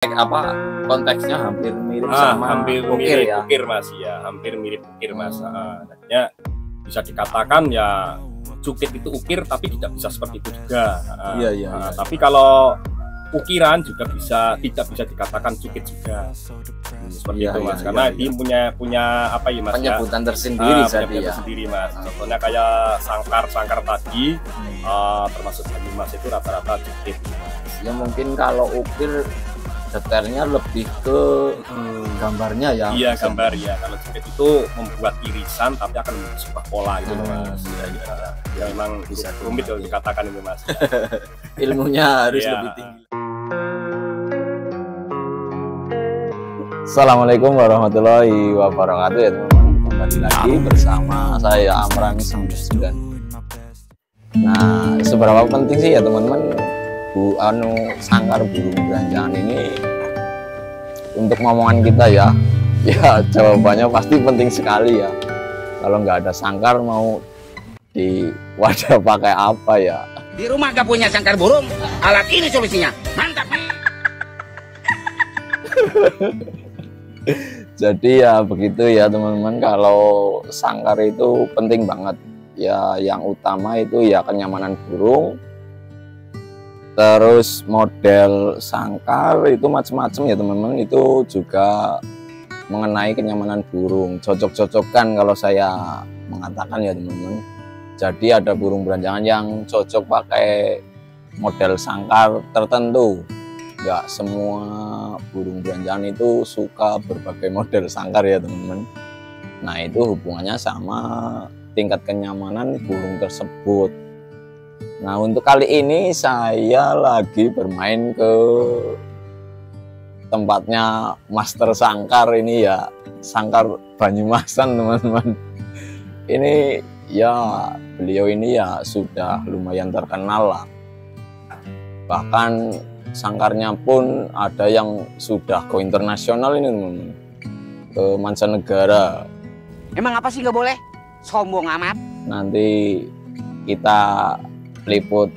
apa konteksnya hampir mirip sama hampir ukir mirip ya. Ukir Mas ya, hampir mirip ukir Mas. Artinya bisa dikatakan ya cukit itu ukir tapi tidak bisa seperti itu juga. Iya. Tapi kalau ukiran juga tidak bisa dikatakan cukit juga. Seperti itu Mas. Karena dia punya apa ya Mas? Penyebutan tersendiri sendiri Mas. Contohnya kayak sangkar tadi termasuk Banyumas itu rata-rata cukit. Ya mungkin kalau ukir detailnya lebih ke gambarnya ya. Iya, gambar ya. Kalau cukit itu membuat irisan tapi akan membentuk sebuah pola gitu Mas. Ya memang bisa rumit kalau dikatakan itu Mas. Ilmunya harus lebih tinggi. Assalamualaikum warahmatullahi wabarakatuh ya teman-teman. Kembali lagi bersama saya Amran 99. Nah, seberapa penting sih ya teman-teman sangkar burung beranjangan ini untuk ngomongan kita ya? Ya jawabannya pasti penting sekali ya. Kalau nggak ada sangkar mau di wadah pakai apa ya? Di rumah gak punya sangkar burung, alat ini solusinya. Mantap. Jadi ya begitu ya teman-teman, kalau sangkar itu penting banget ya. Yang utama itu ya kenyamanan burung. Terus model sangkar itu macam-macam ya teman-teman, itu juga mengenai kenyamanan burung, cocok-cocokkan kalau saya mengatakan ya teman-teman. Jadi ada burung beranjangan yang cocok pakai model sangkar tertentu. Nggak semua burung beranjangan itu suka berbagai model sangkar ya teman-teman. Nah itu hubungannya sama tingkat kenyamanan burung tersebut. Nah untuk kali ini saya lagi bermain ke tempatnya master sangkar ini ya, sangkar Banyumasan teman-teman. Ini ya beliau ini ya sudah lumayan terkenal lah. Bahkan sangkarnya pun ada yang sudah go internasional ini teman-teman, ke mancanegara. Emang apa sih nggak boleh? Sombong amat. Nanti kita liput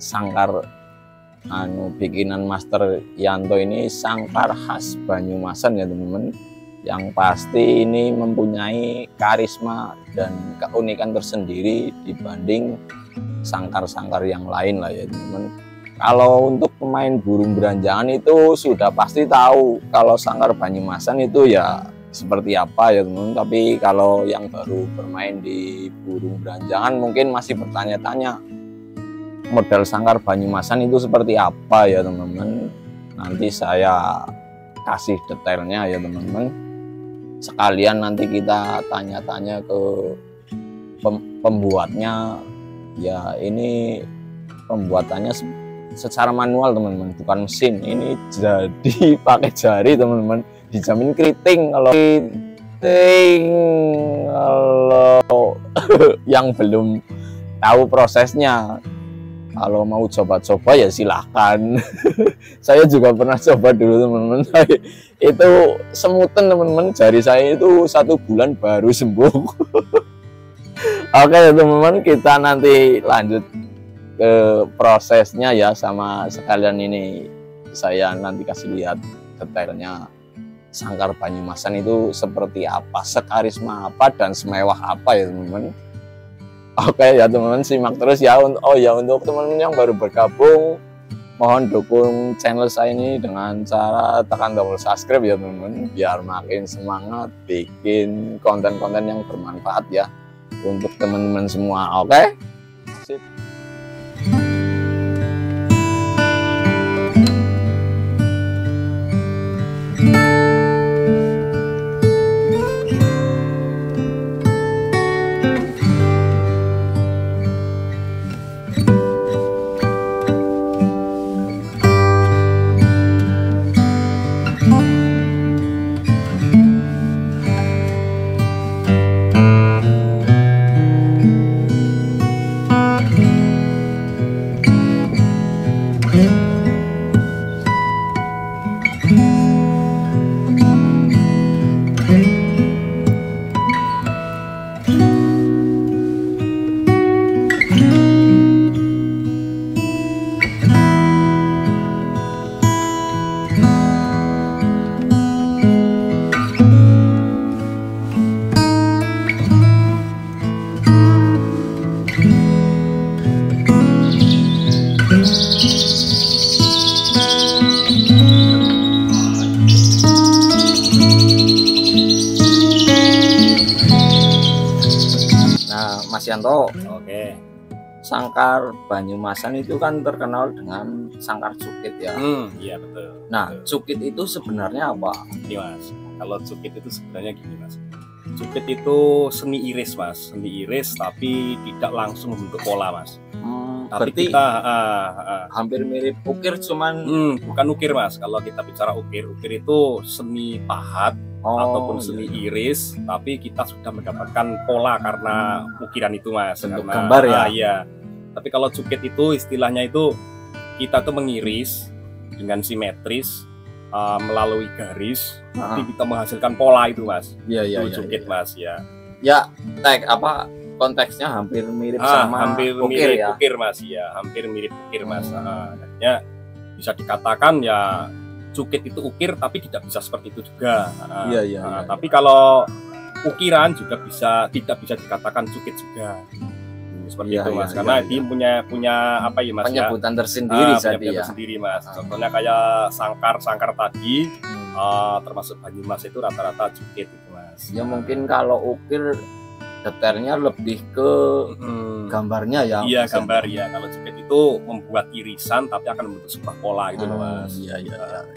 sangkar bikinan Master Yanto ini, sangkar khas Banyumasan ya teman-teman. Yang pasti ini mempunyai karisma dan keunikan tersendiri dibanding sangkar-sangkar yang lain lah ya teman-teman. Kalau untuk pemain burung beranjangan itu sudah pasti tahu kalau sangkar Banyumasan itu ya seperti apa ya teman-teman. Tapi kalau yang baru bermain di burung beranjangan mungkin masih bertanya-tanya model sangkar Banyumasan itu seperti apa ya teman-teman. Nanti saya kasih detailnya ya teman-teman. Sekalian nanti kita tanya-tanya ke pembuatnya. Ya ini pembuatannya secara manual teman-teman, bukan mesin. Ini jadi pakai jari teman-teman, dijamin keriting. Kalau yang belum tahu prosesnya, kalau mau coba-coba ya silahkan. Saya juga pernah coba dulu teman-teman. Itu semutan teman-teman, jari saya itu 1 bulan baru sembuh. Oke teman-teman, kita nanti lanjut ke prosesnya ya, sama sekalian ini saya nanti kasih lihat detailnya sangkar Banyumasan itu seperti apa, sekarisma apa dan semewah apa ya teman-teman. Oke ya teman-teman, simak terus ya. Oh ya, untuk teman-teman yang baru bergabung, mohon dukung channel saya ini dengan cara tekan tombol subscribe ya teman-teman, biar makin semangat bikin konten-konten yang bermanfaat ya untuk teman-teman semua. Oke? Sip. Mas Yanto, Oke. Sangkar Banyumasan itu kan terkenal dengan sangkar cukit ya. Iya betul. Nah, Betul. cukit itu sebenarnya apa? Ini Mas, kalau cukit itu sebenarnya gini Mas. Cukit itu seni iris Mas, seni iris tapi tidak langsung membentuk pola Mas. Tapi Berarti kita hampir mirip ukir, cuman bukan ukir Mas. Kalau kita bicara ukir itu seni pahat ataupun seni iris, tapi kita sudah mendapatkan pola karena ukiran itu Mas. Bentuk Karena, gambar ya. Iya. Tapi kalau cukit itu istilahnya itu kita tuh mengiris dengan simetris melalui garis, tapi kita menghasilkan pola itu Mas. Iya Itu cukit Mas ya. Ya, konteksnya hampir mirip sama hampir ukir mirip ya. ukir Mas ya, hampir mirip ukir Mas. Artinya bisa dikatakan ya cukit itu ukir tapi tidak bisa seperti itu juga. Iya. Tapi kalau ukiran juga tidak bisa dikatakan cukit juga. Seperti itu Mas, karena dia punya apa ya Mas penyebutan tersendiri penyebutan tersendiri Mas. Contohnya kayak sangkar tadi termasuk Banyumas itu rata-rata cukit itu Mas. Ya mungkin kalau ukir detailnya lebih ke gambarnya ya. Iya, gambar ya. Kalau cukit itu membuat irisan tapi akan membentuk sebuah pola gitu loh Mas. Iya.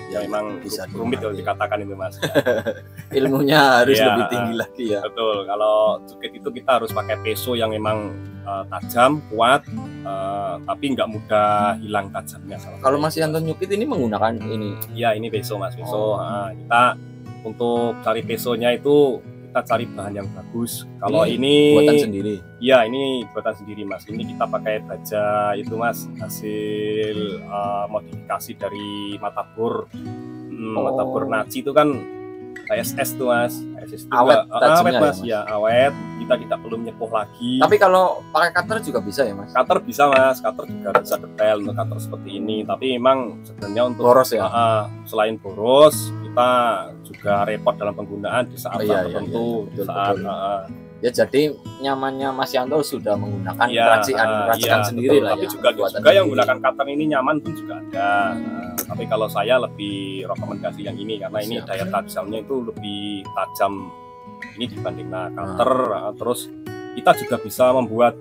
Ya memang bisa rumit kalau dikatakan itu Mas. Ilmunya harus Iya, lebih tinggi lagi ya. Betul. Kalau cukit itu kita harus pakai peso yang memang tajam, kuat, tapi nggak mudah hilang tajamnya. Kalau Mas Yanto nyukit ini menggunakan ini. Iya, ini peso Mas, peso. Kita untuk cari pesonya itu kita cari bahan yang bagus. Kalau ini buatan sendiri. Iya, ini buatan sendiri Mas. Ini kita pakai baja itu Mas, hasil modifikasi dari Matabor. Matabor Naci itu kan SS tuh Mas. SS itu awet awet Mas. Ya, awet. Kita tidak perlu menyepuh lagi. Tapi kalau pakai cutter juga bisa ya Mas? Cutter bisa Mas, cutter juga bisa detail untuk cutter seperti ini. Tapi memang sebenarnya untuk boros ya. Selain boros, kita juga repot dalam penggunaan di saat tertentu. Betul. Ya jadi nyamannya Mas Yanto sudah menggunakan racikan sendiri lah tapi ya. juga yang menggunakan cutter ini nyaman pun juga ada. Tapi kalau saya lebih rekomendasi yang ini karena ini daya tajamnya itu lebih tajam ini dibanding cutter. Terus kita juga bisa membuat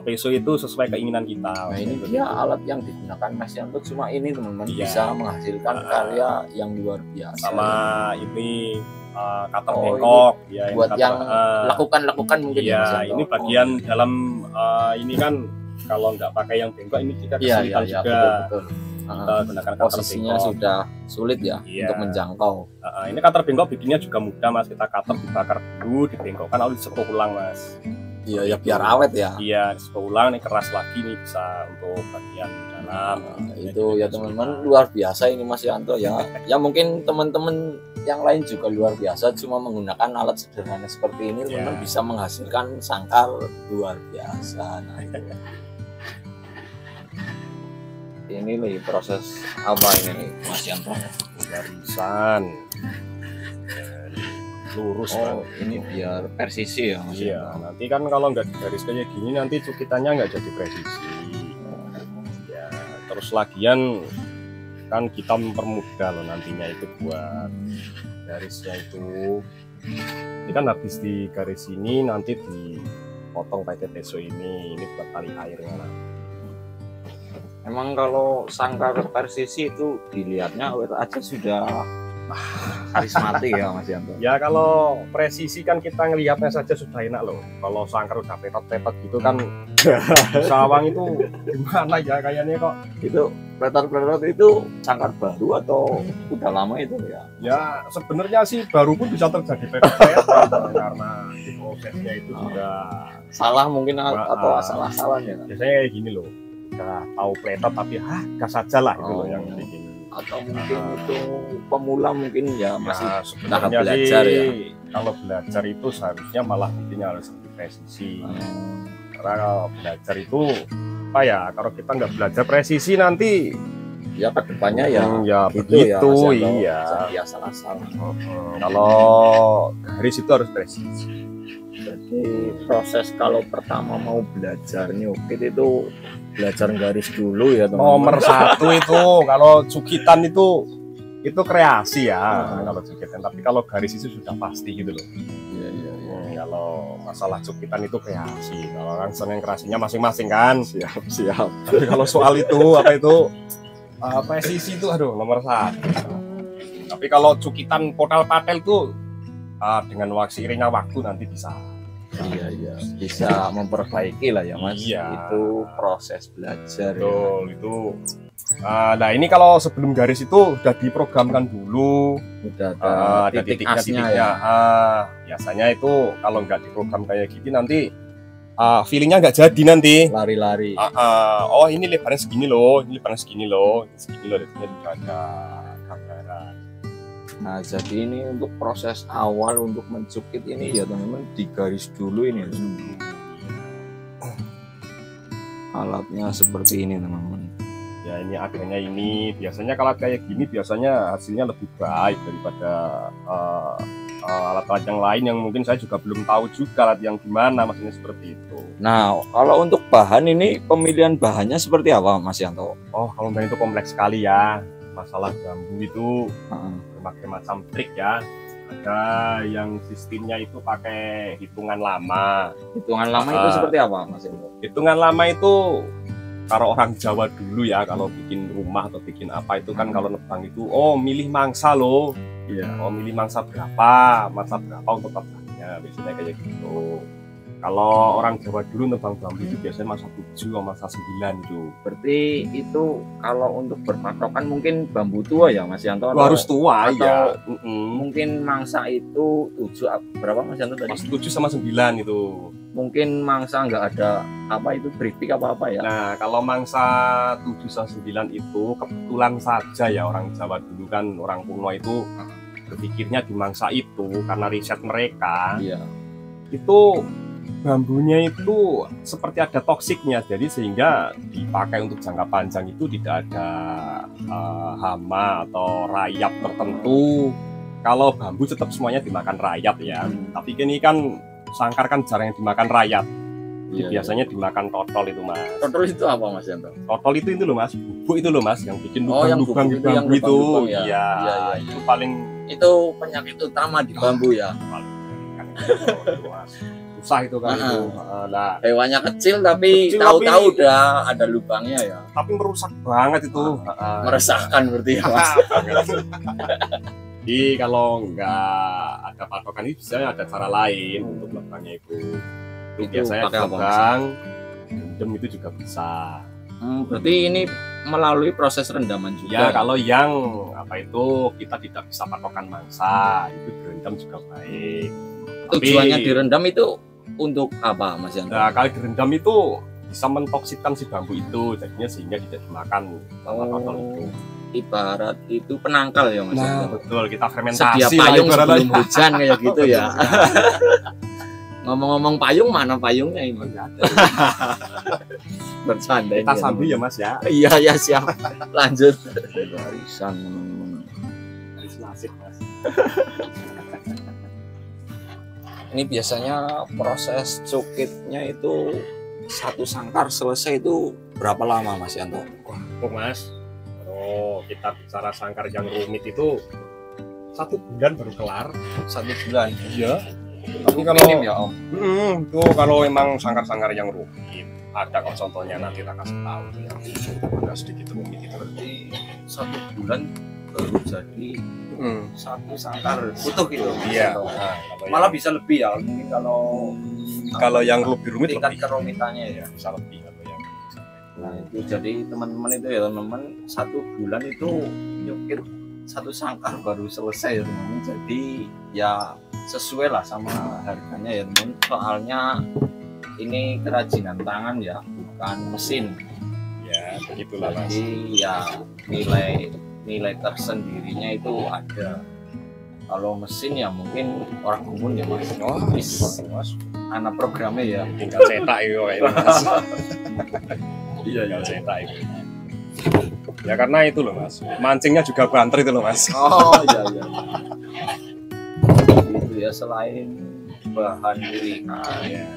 peso itu sesuai keinginan kita. Nah ini dia alat yang digunakan Mas Yanto, cuma ini teman-teman bisa menghasilkan karya yang luar biasa. Sama ini cutter bengkok ya, buat yang lakukan mungkin ya ini bagian dalam ini kan kalau nggak pakai yang bengkok ini kita kesulitan juga. Betul. Kita gunakan posisinya sudah sulit ya untuk menjangkau. Ini cutter bengkok bikinnya juga mudah Mas. Kita cutter dibakar dulu, dibengkokkan lalu disepuh ulang Mas. Iya ya biar awet ya. Iya, disepuh ulang nih keras lagi nih bisa untuk bagian dalam. Itu ya teman-teman luar biasa ini Mas Yanto ya. Ya mungkin teman-teman yang lain juga luar biasa, cuma menggunakan alat sederhana seperti ini teman-teman bisa menghasilkan sangkar luar biasa. Nah, ini nih proses apa ini Mas Yanto? Garisan lurus kan. Ini biar presisi ya Mas. Iya, nanti kan kalau nggak digaris kayak gini nanti cukitannya nggak jadi presisi. Ya, terus lagian kan kita mempermudah loh nantinya itu buat garisnya itu. Ini kan habis di garis ini nanti dipotong pakai peso ini buat tali airnya nanti. Emang kalau sangkar presisi itu dilihatnya aja sudah karismatik ya Mas Yanto. Ya kalau presisi kan kita ngelihatnya saja sudah enak loh. Kalau sangkar udah petot-petot gitu kan sawang itu gimana ya kayaknya kok. Itu petot-petot itu sangkar baru atau udah lama itu ya? Ya sebenarnya sih baru pun bisa terjadi petot-petot karena prosesnya itu juga salah mungkin atau asal-asalan ya. Biasanya kayak gini loh. Udah tahu pletot tapi gas saja lah itu loh yang bikin. Atau mungkin itu pemula mungkin ya masih tahap belajar ya. Kalau belajar itu seharusnya malah bikinnya harus lebih presisi. Karena kalau belajar itu apa ya, kalau kita nggak belajar presisi nanti ya kedepannya ya begitu ya, iya. Asal-asal. Kalau garis itu harus presisi. Jadi proses kalau pertama mau belajar nyukit itu belajar garis dulu ya teman-teman. Nomor satu itu kalau cukitan itu kreasi ya kalau cukitan, tapi kalau garis itu sudah pasti gitu loh. Iya. kalau masalah cukitan itu kreasi. Kalau orang seneng kreasinya masing-masing kan. Siap, siap. Tapi kalau soal itu apa itu presisi itu aduh nomor 1. Tapi kalau cukitan potel-patel tuh dengan seiringnya waktu nanti bisa. Iya, iya. Bisa memperbaiki lah ya Mas. Iya. Itu proses belajar Betul, itu. Nah ini kalau sebelum garis itu udah diprogramkan dulu. Udah ada titik asnya ya. Biasanya itu kalau nggak diprogram kayak gitu nanti feelingnya nggak jadi nanti. Lari-lari. Oh ini lebarnya segini loh, ini lebarnya segini loh, jadinya juga ada gambaran. Nah jadi ini untuk proses awal untuk mencukit ini ya teman-teman, digaris dulu ini. Alatnya seperti ini teman-teman. Ya ini adanya ini, biasanya kalau kayak gini biasanya hasilnya lebih baik daripada alat-alat yang lain yang mungkin saya juga belum tahu juga alat yang gimana, maksudnya seperti itu. Nah kalau untuk bahan ini, pemilihan bahannya seperti apa Mas Yanto? Oh kalau bahan itu kompleks sekali ya, masalah bambu itu berbagai macam trik ya. Ada yang sistemnya itu pakai hitungan lama. Hitungan lama itu seperti apa Mas Yanto? Hitungan lama itu kalau orang Jawa dulu ya, kalau bikin rumah atau bikin apa itu kan kalau nebang itu, oh milih mangsa loh. Iya. Oh milih mangsa berapa untuk nebangnya, biasanya kayak gitu. Kalau orang Jawa dulu nebang bambu itu biasanya mangsa 7 atau mangsa 9 itu. Berarti itu kalau untuk berpatokan mungkin bambu tua ya Mas Yanto? Harus tua ya. Mungkin mangsa itu 7 berapa Mas Yanto tadi? 7 sama 9 itu. Mungkin mangsa nggak ada apa itu beripik apa-apa ya? Nah kalau mangsa 7 sama 9 itu kebetulan saja ya, orang Jawa dulu kan, orang kuno itu berpikirnya di mangsa itu karena riset mereka. Iya. Itu bambunya itu seperti ada toksiknya, jadi sehingga dipakai untuk jangka panjang itu tidak ada hama atau rayap tertentu. Kalau bambu tetap semuanya dimakan rayap ya, tapi ini kan sangkar kan jarang yang dimakan rayap. Iya, biasanya dimakan totol itu Mas. Totol itu apa Mas Yanto? Totol itu loh Mas, bubuk itu loh Mas, yang bikin yang lubang-lubang di bubuk itu, yang bambu itu. lubang-lubang ya. Iya, Iya. itu paling Itu penyakit utama di bambu ya. susah itu kan itu. Nah, Hewannya kecil tapi Kecil tahu-tahu tapi- udah ada lubangnya ya. tapi merusak banget itu. Meresahkan berarti ya Mas. Jadi kalau nggak ada patokan itu bisa ada cara lain untuk melakukannya itu. Itu Biasanya pakai apa, Mas? terbang, rendam itu juga bisa. Berarti ini melalui proses rendaman juga. Ya kalau yang apa itu kita tidak bisa patokan mangsa, itu direndam juga baik. Tujuannya direndam itu untuk apa Mas Yanto? Nah, kalau direndam itu bisa mentoksikkan si bambu itu, jadinya sehingga tidak dimakan sama totol itu. Ibarat itu penangkal ya Mas Nah, Yanto. betul, kita fermentasi Sedia lah payung ibaratnya. sebelum hujan kayak gitu ya. Ngomong-ngomong payung, mana payungnya ini? Bercanda Kita ini, sambil ya teman-teman. Mas ya. Iya ya siap. Lanjut. Barisan. Nasib Mas. Ini biasanya proses cukitnya itu satu sangkar selesai itu berapa lama Mas Yanto? Oh Mas, kalau kita bicara sangkar yang rumit itu 1 bulan baru kelar. 1 bulan. Iya. Tapi kalau- minim ya Om. Itu kalau memang sangkar-sangkar yang rumit. Ada kok contohnya, nanti tak kasih tahu tuh yang agak sedikit rumit itu. Berarti 1 bulan baru jadi satu sangkar utuh gitu. Iya. Mas Yanto. Nah, Malah bisa lebih ya. Mungkin kalau yang lebih rumit tingkat lebih. kerumitannya ya. Bisa lebih kalau yang Nah itu jadi teman-teman itu ya teman-teman 1 bulan itu nyukir 1 sangkar baru selesai ya teman-teman. Jadi ya sesuai lah sama harganya ya teman. Soalnya ini kerajinan tangan ya, bukan mesin. ya begitulah Mas. Jadi ya nilai tersendirinya itu ada. Kalau mesin ya mungkin orang umum ya Mas. Mas, Anak programnya ya. tinggal cetak itu kayaknya Mas. Iya, tinggal cetak itu. Ya karena itu loh Mas, mancingnya juga banter itu loh Mas. Oh iya iya. Itu ya selain bahan irikan Ya.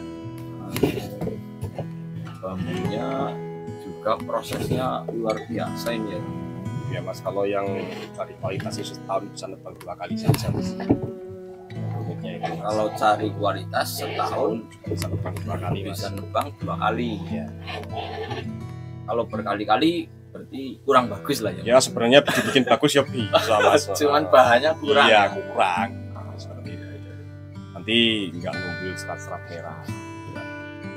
bambunya juga prosesnya luar biasa ini ya. Ya Mas, kalau yang dari kualitas itu setahun bisa nebang 2 kali saja Mas. Ini produknya itu. Kalau cari kualitas setahun Bisa nebang 2 kali mas. bisa nebang 2 kali. Ya. Kalau berkali-kali berarti kurang bagus lah ya. Ya sebenarnya dibikin bagus ya bisa mas. Cuman bahannya kurang. Iya ya. kurang. Seperti itu. Nanti nggak ngumpul serat-serat merah. Ya.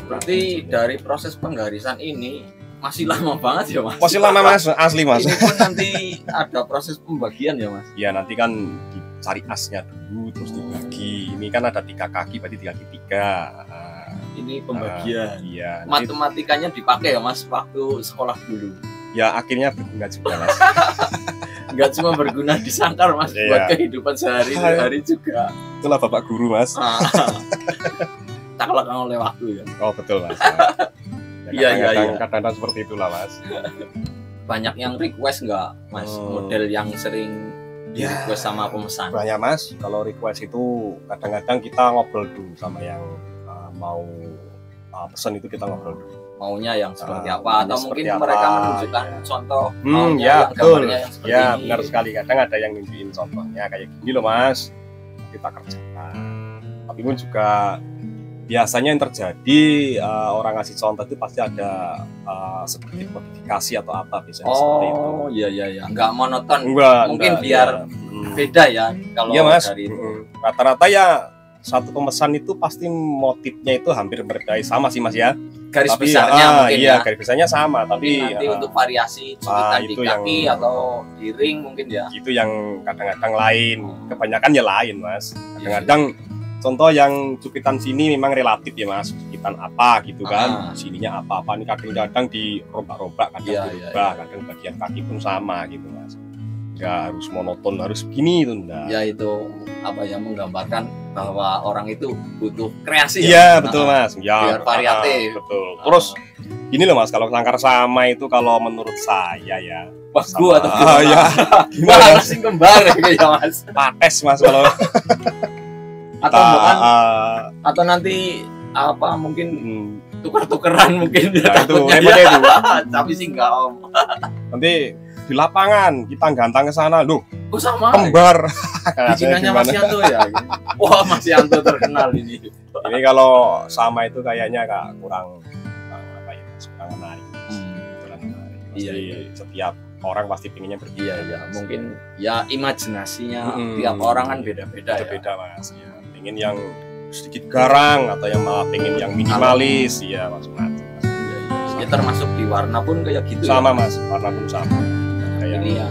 Berarti dari proses penggarisan ini masih lama banget ya mas. Masih lama mas, asli mas. Ini pun nanti ada proses pembagian ya mas. Ya nanti kan dicari asnya dulu terus dibagi. Ini kan ada 3 kaki berarti 3 kaki 3. Ini pembagian. Iya. Nanti, Matematikanya dipakai ya mas waktu sekolah dulu. ya akhirnya berguna juga mas. Nggak cuma berguna di sangkar mas, Iya. buat kehidupan sehari-hari juga. Itulah bapak guru mas. Tak lekang oleh waktu ya. Oh betul mas. Iya. Kadang-kadang seperti itulah mas. Banyak yang request nggak mas, model yang sering di Ya. request sama pemesan. Banyak mas. Kalau request itu kadang-kadang kita ngobrol dulu sama yang mau pesan itu kita ngobrol dulu. Maunya yang seperti apa Maunya atau seperti mungkin apa, mereka menunjukkan ya. contoh maunya Ya yang betul. gambarnya yang seperti Ya ini. benar sekali. Kadang ada yang nunjukin contohnya kayak gini loh mas. Kita kerjakan. Tapi pun juga biasanya yang terjadi orang ngasih contoh itu pasti ada sedikit modifikasi atau apa biasanya seperti itu. Oh iya, nggak monoton. Mungkin Enggak, biar ya. beda ya kalau Iya mas. dari itu. Rata-rata ya satu pemesan itu pasti motifnya itu hampir sama sih mas ya. Garis Tapi besarnya mungkin iya, ya. garis besarnya sama tapi Mungkin nanti untuk variasi cuitan di itu kaki yang- atau di ring mungkin ya. itu yang kadang-kadang lain, kebanyakan ya lain mas. Kadang-kadang contoh yang cupitan sini memang relatif ya mas, cupitan apa gitu kan, sininya apa-apa ini kadang-kadang dirombak-rombak, kadang Iya, dirubah, kadang bagian kaki pun sama gitu mas. Nggak harus monoton, harus begini itu enggak. Ya itu apa ya, menggambarkan bahwa orang itu butuh kreasi Iya ya. betul Nah, mas, ya biar variatif. betul. Terus gini loh mas, kalau sangkar sama itu kalau menurut saya ya Wagu atau Ah, gimana? ya. Gimana harus sing kembar ya mas? pates mas kalau Atau bukan ah, atau nanti apa mungkin hmm, tuker-tukeran mungkin ya itu takutnya repotnya ya. itu. Tapi sih enggak om. Nanti di lapangan kita gantang ke sana, loh Oh sama. kembar. Bikinannya Mas Gimana? Yanto ya. Wah Mas Yanto terkenal ini. Ini kalau sama itu kayaknya kurang apa ya, kurang menarik. Kurang menarik. Pasti Iya. setiap orang pasti pinginnya berbeda. Iya mungkin ya imajinasinya Mm-mm. tiap orang kan beda-beda ya. Beda mas. Ya, pengen yang sedikit garang atau yang malah pengen yang minimalis, ya macam-macam. Ya termasuk di warna pun kayak gitu Sama ya. mas, warna pun sama. Kayak Ini ya